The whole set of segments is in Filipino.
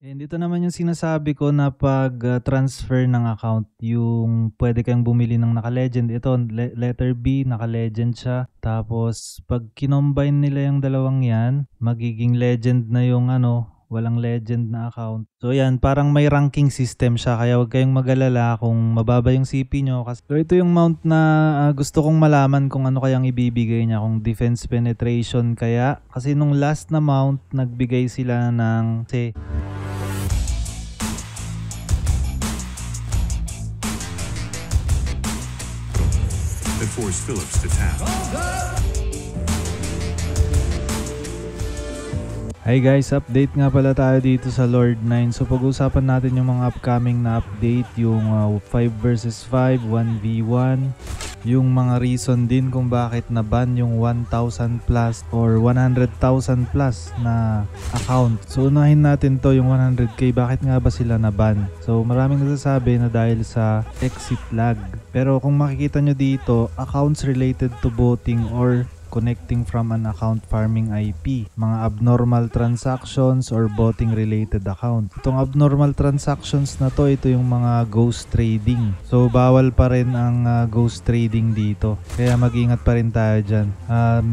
And dito naman yung sinasabi ko na pag-transfer ng account, yung pwede kang bumili ng naka-legend. Ito, letter B, naka-legend siya. Tapos, pag kinombine nila yung dalawang yan, magiging legend na yung walang legend na account. So yan, parang may ranking system siya, kaya huwag kayong mag-alala kung mababa yung CP nyo. So ito yung mount na gusto kong malaman kung ano kayang ibibigay niya, kung defense penetration kaya. Kasi nung last na mount, nagbigay sila ng that forced Phillips to tap. Hi guys, update nga pala tayo dito sa Lord 9. So pag-usapan natin yung mga upcoming na update, yung 5 versus 5, 1v1, yung mga reason din kung bakit na-ban yung 1,000 plus or 100,000 plus na account. So unahin natin to, yung 100k, bakit nga ba sila na-ban? So maraming nagsasabi na dahil sa exit lag. Pero kung makikita nyo dito, accounts related to voting or connecting from an account farming IP, mga abnormal transactions or botting related account. Itong abnormal transactions na to, ito yung mga ghost trading. So bawal pa rin ang ghost trading dito, kaya mag-ingat pa rin tayo dyan.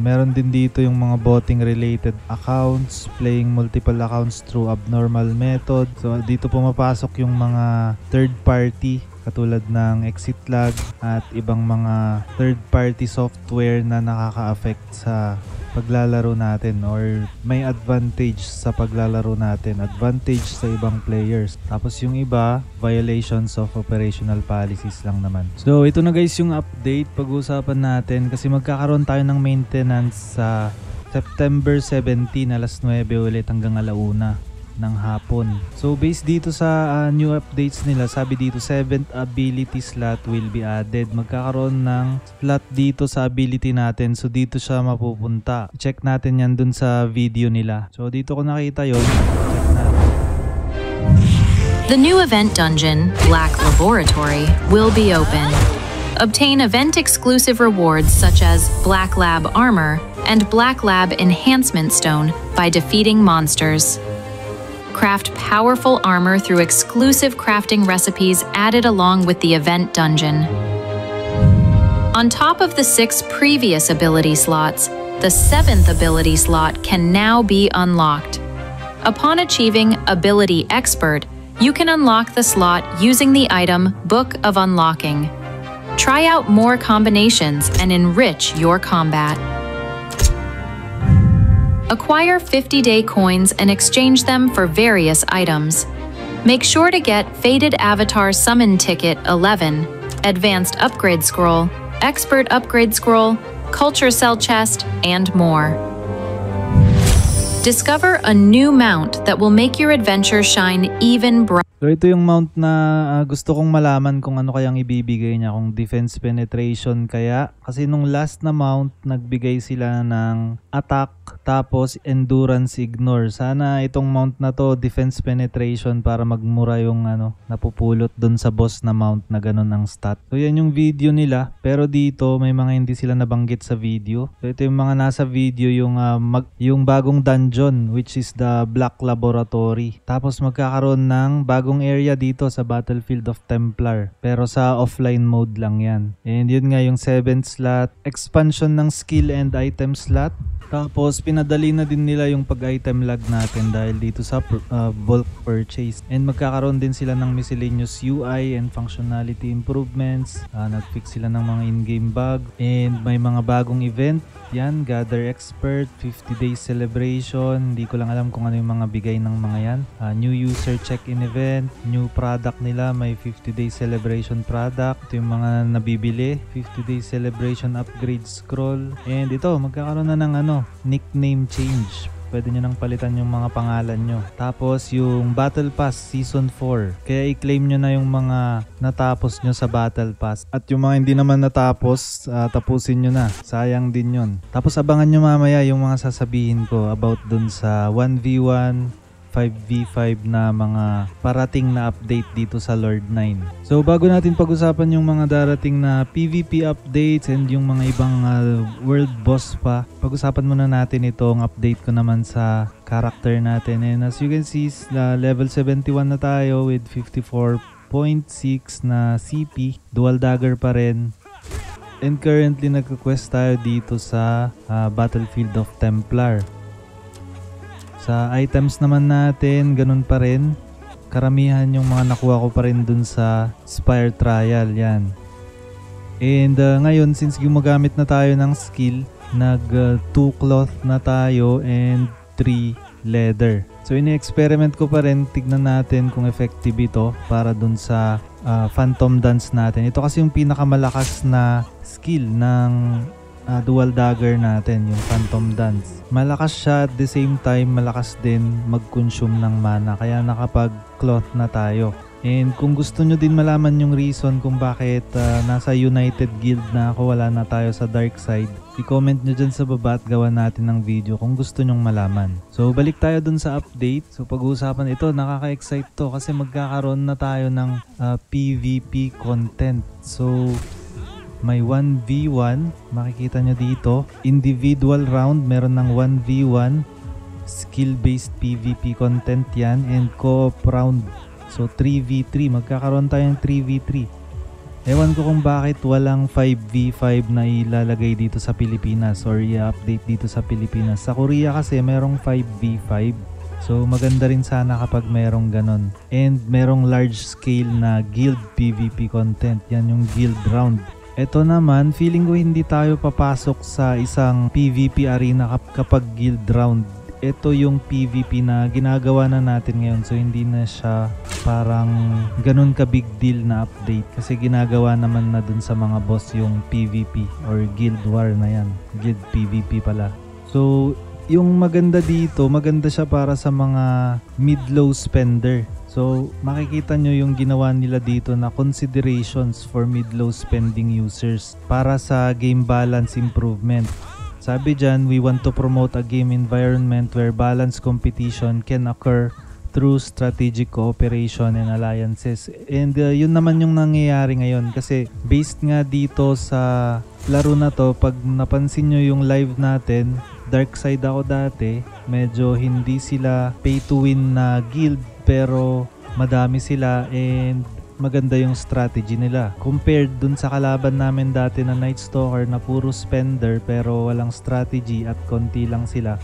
Meron din dito yung mga botting related accounts, playing multiple accounts through abnormal method. So dito pumapasok yung mga third party katulad ng exit lag at ibang mga third-party software na nakaka-affect sa paglalaro natin or may advantage sa paglalaro natin, advantage sa ibang players. Tapos yung iba, violations of operational policies lang naman. So ito na guys yung update, pag-uusapan natin kasi magkakaroon tayo ng maintenance sa September 17 alas 9 ulit hanggang alauna ng hapon. So based dito sa new updates nila, sabi dito 7th ability slot will be added. Magkakaroon ng slot dito sa ability natin. So dito siya mapupunta. Check natin yan dun sa video nila. So dito ko nakita yun. Check natin. The new event dungeon, Black Laboratory, will be open. Obtain event-exclusive rewards such as Black Lab Armor and Black Lab Enhancement Stone by defeating monsters. Craft powerful armor through exclusive crafting recipes added along with the event dungeon. On top of the 6 previous ability slots, the 7th ability slot can now be unlocked. Upon achieving Ability Expert, you can unlock the slot using the item Book of Unlocking. Try out more combinations and enrich your combat. Acquire 50-day coins and exchange them for various items. Make sure to get Faded Avatar Summon Ticket 11, Advanced Upgrade Scroll, Expert Upgrade Scroll, Culture Cell Chest, and more. Discover a new mount that will make your adventure shine even brighter. So ito yung mount na gusto kong malaman kung ano kayang ibibigay niya, kung defense penetration kaya. Kasi nung last na mount, nagbigay sila ng attack tapos endurance ignore. Sana itong mount na to defense penetration para magmura yung napupulot dun sa boss na mount na ganun ang stat. So yan yung video nila, pero dito may mga hindi sila nabanggit sa video. So ito yung mga nasa video, yung bagong dungeon which is the Black Laboratory. Tapos magkakaroon ng bagong area dito sa Battlefield of Templar, pero sa offline mode lang yan. And yun nga yung 7th slot, expansion ng skill and item slot. Tapos pinadali na din nila yung pag-item lag natin dahil dito sa bulk purchase. And magkakaroon din sila ng miscellaneous UI and functionality improvements. Nag-fix sila ng mga in-game bug. And may mga bagong event. Yan, Gather Expert, 50-day celebration. Hindi ko lang alam kung ano yung mga bigay ng mga yan. New user check-in event. New product nila, may 50-day celebration product. Ito yung mga nabibili. 50-day celebration upgrade scroll. And ito, magkakaroon na ng nickname change. Pwede nyo nang palitan yung mga pangalan nyo. Tapos yung Battle Pass Season 4. Kaya i-claim nyo na yung mga natapos nyo sa Battle Pass. At yung mga hindi naman natapos, tapusin nyo na. Sayang din yun. Tapos abangan nyo mamaya yung mga sasabihin ko about dun sa 1v1, 5v5 na mga parating na update dito sa Lord 9. So bago natin pag-usapan yung mga darating na PvP updates and yung mga ibang world boss pa, pag-usapan muna natin itong update ko naman sa character natin. And as you can see, level 71 na tayo with 54.6 na CP. Dual dagger pa rin. And currently nagka-quest tayo dito sa Battlefield of Templar. Sa items naman natin, ganun pa rin. Karamihan yung mga nakuha ko pa rin dun sa Spire Trial. Yan. And ngayon, since gumagamit na tayo ng skill, nag 2 cloth na tayo and 3 leather. So ini-experiment ko pa rin, tignan natin kung effective ito para dun sa Phantom Dance natin. Ito kasi yung pinakamalakas na skill ng dual dagger natin, yung Phantom Dance. Malakas siya, at the same time malakas din mag-consume ng mana, kaya nakapag cloth na tayo. And kung gusto nyo din malaman yung reason kung bakit nasa United Guild na ako, wala na tayo sa Dark Side, i-comment nyo dyan sa baba at gawa natin ng video kung gusto nyong malaman. So balik tayo dun sa update. So pag-uusapan ito, nakaka-excite to kasi magkakaroon na tayo ng PvP content. So may 1v1, makikita nyo dito. Individual round, meron ng 1v1. Skill-based PvP content yan. And co-op round. So 3v3, magkakaroon tayong 3v3. Ewan ko kung bakit walang 5v5 na ilalagay dito sa Pilipinas or i-update dito sa Pilipinas. Sa Korea kasi merong 5v5. So maganda rin sana kapag merong ganon. And merong large scale na guild PvP content. Yan yung guild round. Ito naman, feeling ko hindi tayo papasok sa isang PvP arena kapag guild round. Ito yung PvP na ginagawa na natin ngayon, so hindi na siya parang ganun ka big deal na update kasi ginagawa naman na dun sa mga boss yung PvP or guild war na yan, guild PvP pala. So yung maganda dito, maganda siya para sa mga mid-low spender. So makikita nyo yung ginawa nila dito na considerations for mid-low spending users para sa game balance improvement. Sabi dyan, we want to promote a game environment where balanced competition can occur through strategic cooperation and alliances. And yun naman yung nangyayari ngayon kasi based nga dito sa laro na to, pag napansin nyo yung live natin, Dark Side ako dati, medyo hindi sila pay to win na guild pero madami sila and maganda yung strategy nila. Compared dun sa kalaban namin dati na Night Stalker na puro spender pero walang strategy at konti lang sila,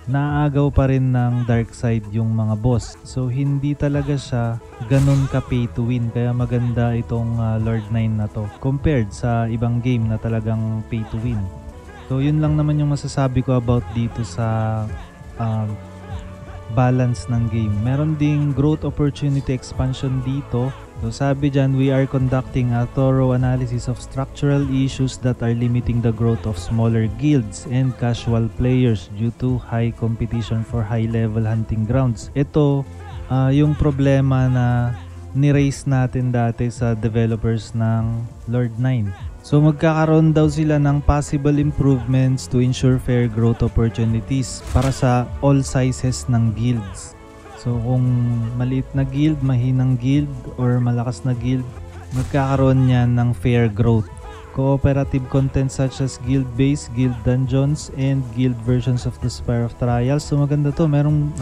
naagaw pa rin ng Dark Side yung mga boss. So hindi talaga siya ganun ka pay to win, kaya maganda itong Lord 9 na to compared sa ibang game na talagang pay to win. So yun lang naman yung masasabi ko about dito sa balance ng game. Meron ding growth opportunity expansion dito. So sabi dyan, we are conducting a thorough analysis of structural issues that are limiting the growth of smaller guilds and casual players due to high competition for high-level hunting grounds. Ito yung problema na ni-raise natin dati sa developers ng Lord 9. So magkakaroon daw sila ng possible improvements to ensure fair growth opportunities para sa all sizes ng guilds. So kung maliit na guild, mahinang guild, or malakas na guild, magkakaroon niyan ng fair growth. Cooperative content such as guild-based, guild dungeons, and guild versions of the Spire of Trials. So maganda to, merong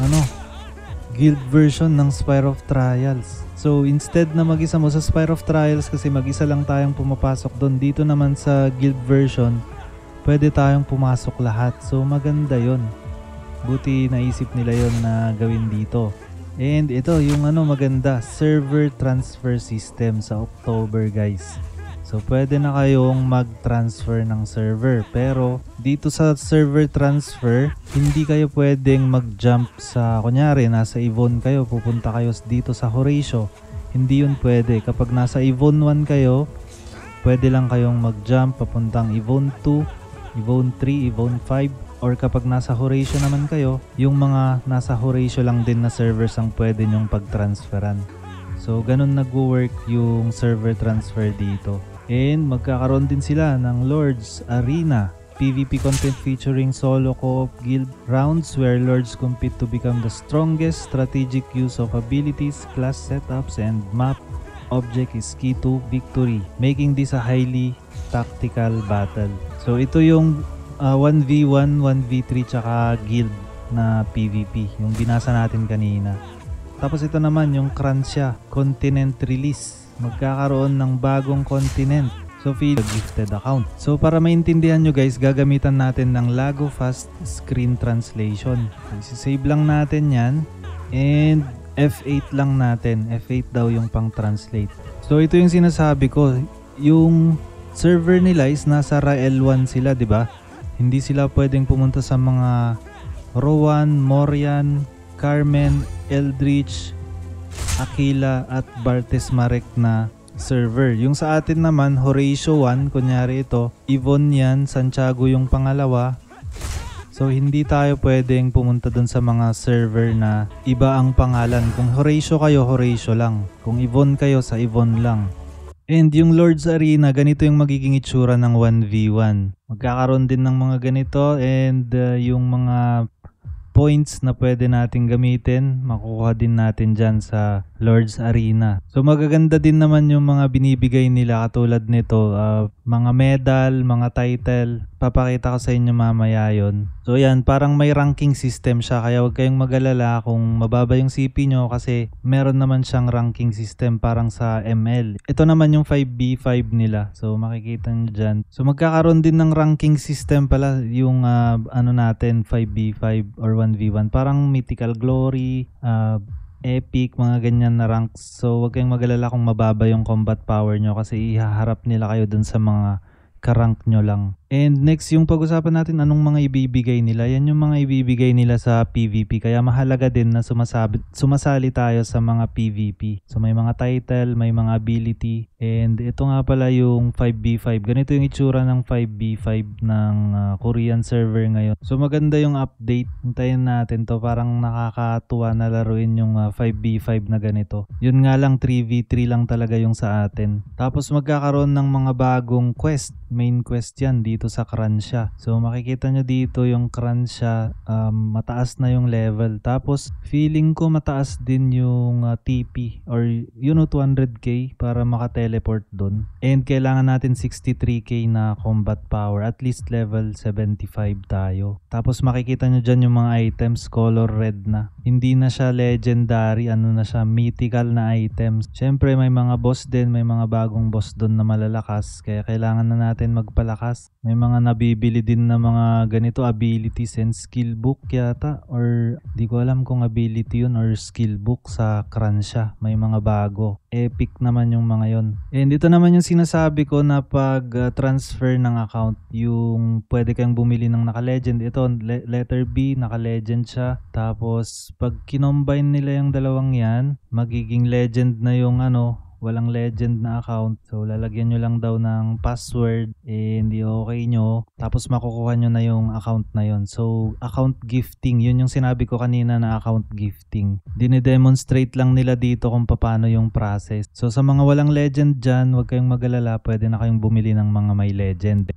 guild version ng Spire of Trials. So instead na mag-isa mo sa Spire of Trials kasi mag-isa lang tayong pumapasok doon, dito naman sa guild version, pwede tayong pumasok lahat. So maganda yon. Buti naisip nila yon na gawin dito. And ito yung maganda, server transfer system sa October guys. So pwede na kayong mag-transfer ng server. Pero dito sa server transfer, hindi kayo pwedeng mag-jump sa, kunyari nasa Yvonne kayo, pupunta kayo dito sa Horatio. Hindi yun pwede. Kapag nasa Yvonne 1 kayo, pwede lang kayong mag-jump papuntang Yvonne 2, Yvonne 3, Yvonne 5. Or kapag nasa Horatio naman kayo, yung mga nasa Horatio lang din na servers ang pwede nyong pag-transferan. So ganun nag-work yung server transfer dito. And magkakaroon din sila ng Lords Arena, PvP content featuring solo co-op guild rounds where Lords compete to become the strongest. Strategic use of abilities, class setups, and map object is key to victory, making this a highly tactical battle. So ito yung 1v1, 1v3 tsaka guild na PvP, yung binasa natin kanina. Tapos ito naman yung Kransha Continent Release. Magkakaroon ng bagong continent. So feel gifted account. So para maintindihan nyo guys, gagamitan natin ng Lago Fast Screen Translation. So, save lang natin yan. And F8 lang natin. F8 daw yung pang translate. So ito yung sinasabi ko. Yung server nila is nasa Rael 1 sila, di ba? Hindi sila pwedeng pumunta sa mga Rowan, Morian, Carmen, Eldritch, Aquila at Bartes Marek na server. Yung sa atin naman, Horatio 1, kunyari ito, Yvonne yan, Santiago yung pangalawa. So hindi tayo pwedeng pumunta dun sa mga server na iba ang pangalan. Kung Horatio kayo, Horatio lang. Kung Yvonne kayo, sa Yvonne lang. And yung Lord's Arena, ganito yung magiging itsura ng 1v1. Magkakaroon din ng mga ganito and yung mga points na pwede natin gamitin, makukuha din natin dyan sa Lord's Arena. So magaganda din naman yung mga binibigay nila katulad nito, mga medal, mga title. Papakita ko sa inyo mamaya yun. So yan, parang may ranking system siya, kaya huwag kayong mag-alala kung mababa yung CP nyo kasi meron naman siyang ranking system parang sa ML. Ito naman yung 5v5 nila. So makikita nyo dyan. So magkakaroon din ng ranking system pala yung ano natin, 5v5 or 1v1. Parang Mythical Glory, Epic, mga ganyan na ranks. So huwag kayong mag-alala kung mababa yung combat power nyo kasi ihaharap nila kayo dun sa mga karank nyo lang. And next, yung pag-usapan natin anong mga ibibigay nila. Yan yung mga ibibigay nila sa PvP. Kaya mahalaga din na sumasali tayo sa mga PvP. So may mga title, may mga ability. And ito nga pala yung 5v5. Ganito yung itsura ng 5v5 ng Korean server ngayon. So maganda yung update. Hintayin natin to. Parang nakakatuwa na laruin yung 5v5 na ganito. Yun nga lang 3v3 lang talaga yung sa atin. Tapos magkakaroon ng mga bagong quest. Main quest yan dito sa Kransha. So makikita nyo dito yung Kransha, mataas na yung level. Tapos feeling ko mataas din yung TP or 200k para maka-teleport dun. And kailangan natin 63k na combat power. At least level 75 tayo. Tapos makikita nyo dyan yung mga items color red na. Hindi na siya legendary, ano na siya, mythical na items. Syempre may mga boss din, may mga bagong boss dun na malalakas. Kaya kailangan na natin magpalakas. May mga nabibili din na mga ganito abilities and skill book yata, or di ko alam kung ability yun or skill book sa Kransha. May mga bago. Epic naman yung mga yon. And dito naman yung sinasabi ko na pag transfer ng account, yung pwede kang bumili ng naka-legend. Ito, letter B, naka-legend siya. Tapos pag kinombine nila yung dalawang yan, magiging legend na yung walang legend na account. So lalagyan nyo lang daw ng password and okay nyo. Tapos makukuha nyo na yung account na yon. So account gifting, yun yung sinabi ko kanina na account gifting. Dine-demonstrate lang nila dito kung paano yung process. So sa mga walang legend dyan, huwag kayong mag-alala. Pwede na kayong bumili ng mga may legend.